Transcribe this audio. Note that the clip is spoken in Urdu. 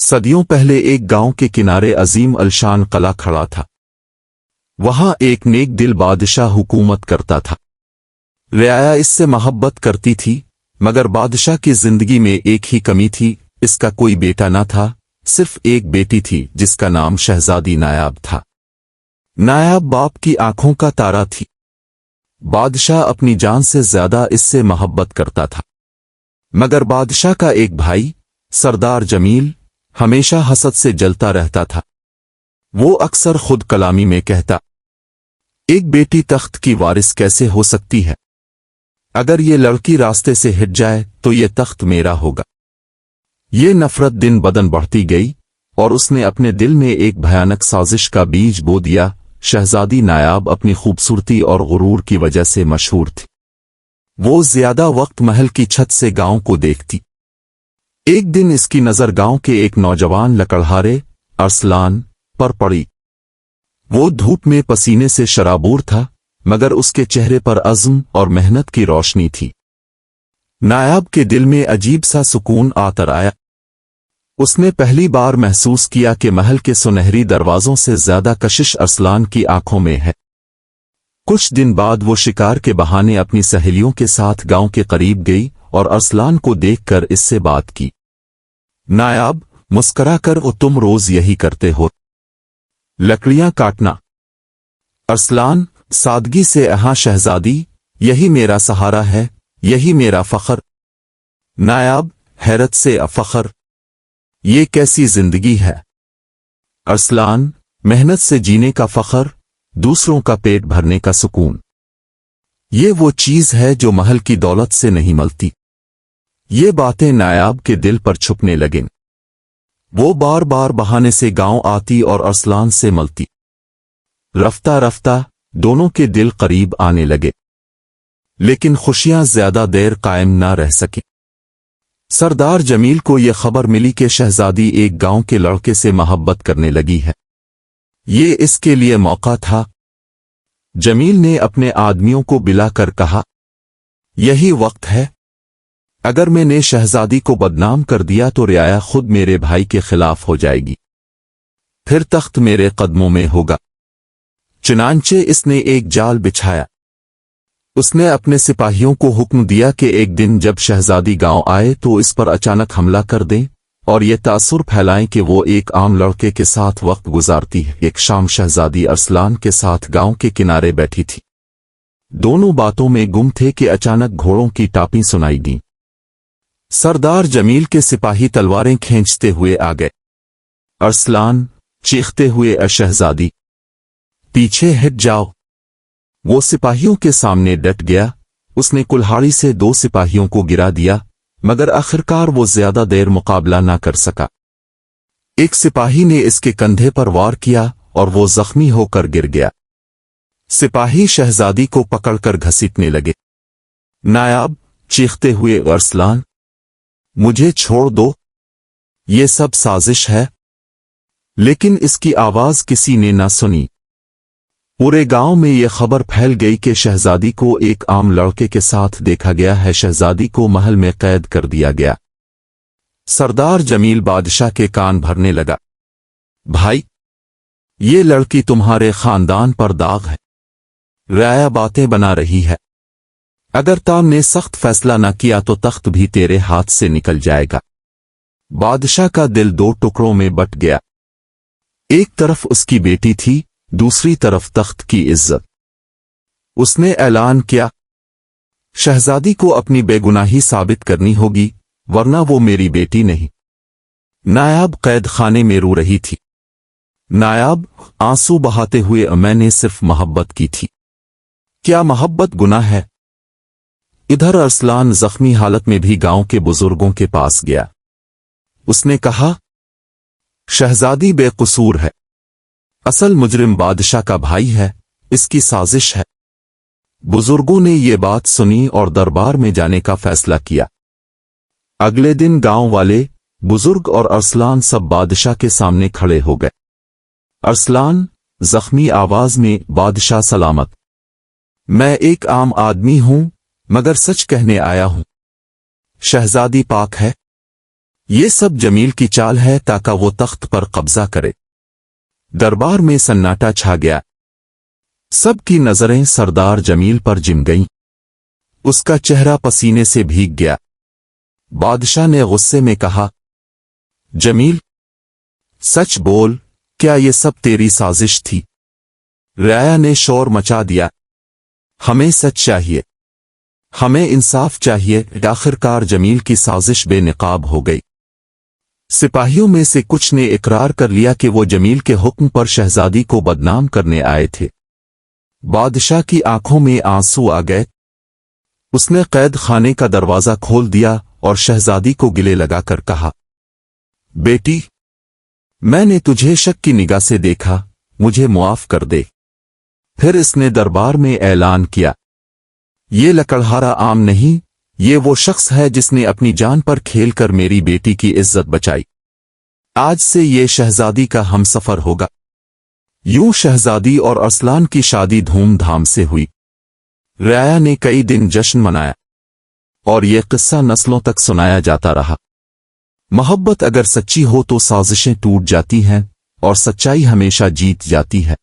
صدیوں پہلے ایک گاؤں کے کنارے عظیم الشان قلعہ کھڑا تھا۔ وہاں ایک نیک دل بادشاہ حکومت کرتا تھا۔ رعایا اس سے محبت کرتی تھی، مگر بادشاہ کی زندگی میں ایک ہی کمی تھی، اس کا کوئی بیٹا نہ تھا، صرف ایک بیٹی تھی جس کا نام شہزادی نایاب تھا۔ نایاب باپ کی آنکھوں کا تارا تھی۔ بادشاہ اپنی جان سے زیادہ اس سے محبت کرتا تھا، مگر بادشاہ کا ایک بھائی سردار جمیل ہمیشہ حسد سے جلتا رہتا تھا۔ وہ اکثر خود کلامی میں کہتا، ایک بیٹی تخت کی وارث کیسے ہو سکتی ہے؟ اگر یہ لڑکی راستے سے ہٹ جائے تو یہ تخت میرا ہوگا۔ یہ نفرت دن بدن بڑھتی گئی اور اس نے اپنے دل میں ایک بھیانک سازش کا بیج بو دیا۔ شہزادی نایاب اپنی خوبصورتی اور غرور کی وجہ سے مشہور تھی۔ وہ زیادہ وقت محل کی چھت سے گاؤں کو دیکھتی۔ ایک دن اس کی نظر گاؤں کے ایک نوجوان لکڑہارے ارسلان پر پڑی۔ وہ دھوپ میں پسینے سے شرابور تھا، مگر اس کے چہرے پر عزم اور محنت کی روشنی تھی۔ نایاب کے دل میں عجیب سا سکون آتر آیا۔ اس نے پہلی بار محسوس کیا کہ محل کے سنہری دروازوں سے زیادہ کشش ارسلان کی آنکھوں میں ہے۔ کچھ دن بعد وہ شکار کے بہانے اپنی سہیلیوں کے ساتھ گاؤں کے قریب گئی اور ارسلان کو دیکھ کر اس سے بات کی۔ نایاب مسکرا کر، وہ تم روز یہی کرتے ہو، لکڑیاں کاٹنا؟ ارسلان سادگی سے، ہاں شہزادی، یہی میرا سہارا ہے، یہی میرا فخر۔ نایاب حیرت سے، فخر؟ یہ کیسی زندگی ہے؟ ارسلان محنت سے جینے کا فخر، دوسروں کا پیٹ بھرنے کا سکون، یہ وہ چیز ہے جو محل کی دولت سے نہیں ملتی۔ یہ باتیں نایاب کے دل پر چھپنے لگیں۔ وہ بار بار بہانے سے گاؤں آتی اور ارسلان سے ملتی۔ رفتہ رفتہ دونوں کے دل قریب آنے لگے، لیکن خوشیاں زیادہ دیر قائم نہ رہ سکی۔ سردار جمیل کو یہ خبر ملی کہ شہزادی ایک گاؤں کے لڑکے سے محبت کرنے لگی ہے۔ یہ اس کے لیے موقع تھا۔ جمیل نے اپنے آدمیوں کو بلا کر کہا، یہی وقت ہے۔ اگر میں نے شہزادی کو بدنام کر دیا تو رعایا خود میرے بھائی کے خلاف ہو جائے گی، پھر تخت میرے قدموں میں ہوگا۔ چنانچہ اس نے ایک جال بچھایا۔ اس نے اپنے سپاہیوں کو حکم دیا کہ ایک دن جب شہزادی گاؤں آئے تو اس پر اچانک حملہ کر دیں اور یہ تاثر پھیلائیں کہ وہ ایک عام لڑکے کے ساتھ وقت گزارتی ہے۔ ایک شام شہزادی ارسلان کے ساتھ گاؤں کے کنارے بیٹھی تھی۔ دونوں باتوں میں گم تھے کہ اچانک گھوڑوں کی ٹاپیں سنائی دیں۔ سردار جمیل کے سپاہی تلواریں کھینچتے ہوئے آ گئے۔ ارسلان چیختے ہوئے، اے شہزادی، پیچھے ہٹ جاؤ! وہ سپاہیوں کے سامنے ڈٹ گیا۔ اس نے کلہاڑی سے 2 سپاہیوں کو گرا دیا، مگر آخرکار وہ زیادہ دیر مقابلہ نہ کر سکا۔ ایک سپاہی نے اس کے کندھے پر وار کیا اور وہ زخمی ہو کر گر گیا۔ سپاہی شہزادی کو پکڑ کر گھسیٹنے لگے۔ نایاب چیختے ہوئے، ارسلان، مجھے چھوڑ دو، یہ سب سازش ہے۔ لیکن اس کی آواز کسی نے نہ سنی۔ پورے گاؤں میں یہ خبر پھیل گئی کہ شہزادی کو ایک عام لڑکے کے ساتھ دیکھا گیا ہے۔ شہزادی کو محل میں قید کر دیا گیا۔ سردار جمیل بادشاہ کے کان بھرنے لگا، بھائی، یہ لڑکی تمہارے خاندان پر داغ ہے۔ رعایا باتیں بنا رہی ہے، اگر تام نے سخت فیصلہ نہ کیا تو تخت بھی تیرے ہاتھ سے نکل جائے گا۔ بادشاہ کا دل 2 ٹکڑوں میں بٹ گیا۔ ایک طرف اس کی بیٹی تھی، دوسری طرف تخت کی عزت۔ اس نے اعلان کیا، شہزادی کو اپنی بے گناہی ثابت کرنی ہوگی، ورنہ وہ میری بیٹی نہیں۔ نایاب قید خانے میں رو رہی تھی۔ نایاب آنسو بہاتے ہوئے، میں نے صرف محبت کی تھی، کیا محبت گناہ ہے؟ ادھر ارسلان زخمی حالت میں بھی گاؤں کے بزرگوں کے پاس گیا۔ اس نے کہا، شہزادی بے قصور ہے، اصل مجرم بادشاہ کا بھائی ہے، اس کی سازش ہے۔ بزرگوں نے یہ بات سنی اور دربار میں جانے کا فیصلہ کیا۔ اگلے دن گاؤں والے، بزرگ اور ارسلان سب بادشاہ کے سامنے کھڑے ہو گئے۔ ارسلان زخمی آواز میں، بادشاہ سلامت، میں ایک عام آدمی ہوں، مگر سچ کہنے آیا ہوں۔ شہزادی پاک ہے، یہ سب جمیل کی چال ہے تاکہ وہ تخت پر قبضہ کرے۔ دربار میں سناٹا چھا گیا، سب کی نظریں سردار جمیل پر جم گئیں۔ اس کا چہرہ پسینے سے بھیگ گیا۔ بادشاہ نے غصے میں کہا، جمیل، سچ بول، کیا یہ سب تیری سازش تھی؟ رعایا نے شور مچا دیا، ہمیں سچ چاہیے، ہمیں انصاف چاہیے۔ آخرکار جمیل کی سازش بے نقاب ہو گئی۔ سپاہیوں میں سے کچھ نے اقرار کر لیا کہ وہ جمیل کے حکم پر شہزادی کو بدنام کرنے آئے تھے۔ بادشاہ کی آنکھوں میں آنسو آ گئے۔ اس نے قید خانے کا دروازہ کھول دیا اور شہزادی کو گلے لگا کر کہا، بیٹی، میں نے تجھے شک کی نگاہ سے دیکھا، مجھے معاف کر دے۔ پھر اس نے دربار میں اعلان کیا، یہ لکڑہارا عام نہیں، یہ وہ شخص ہے جس نے اپنی جان پر کھیل کر میری بیٹی کی عزت بچائی۔ آج سے یہ شہزادی کا ہم سفر ہوگا۔ یوں شہزادی اور ارسلان کی شادی دھوم دھام سے ہوئی۔ رعایا نے کئی دن جشن منایا اور یہ قصہ نسلوں تک سنایا جاتا رہا۔ محبت اگر سچی ہو تو سازشیں ٹوٹ جاتی ہیں اور سچائی ہمیشہ جیت جاتی ہے۔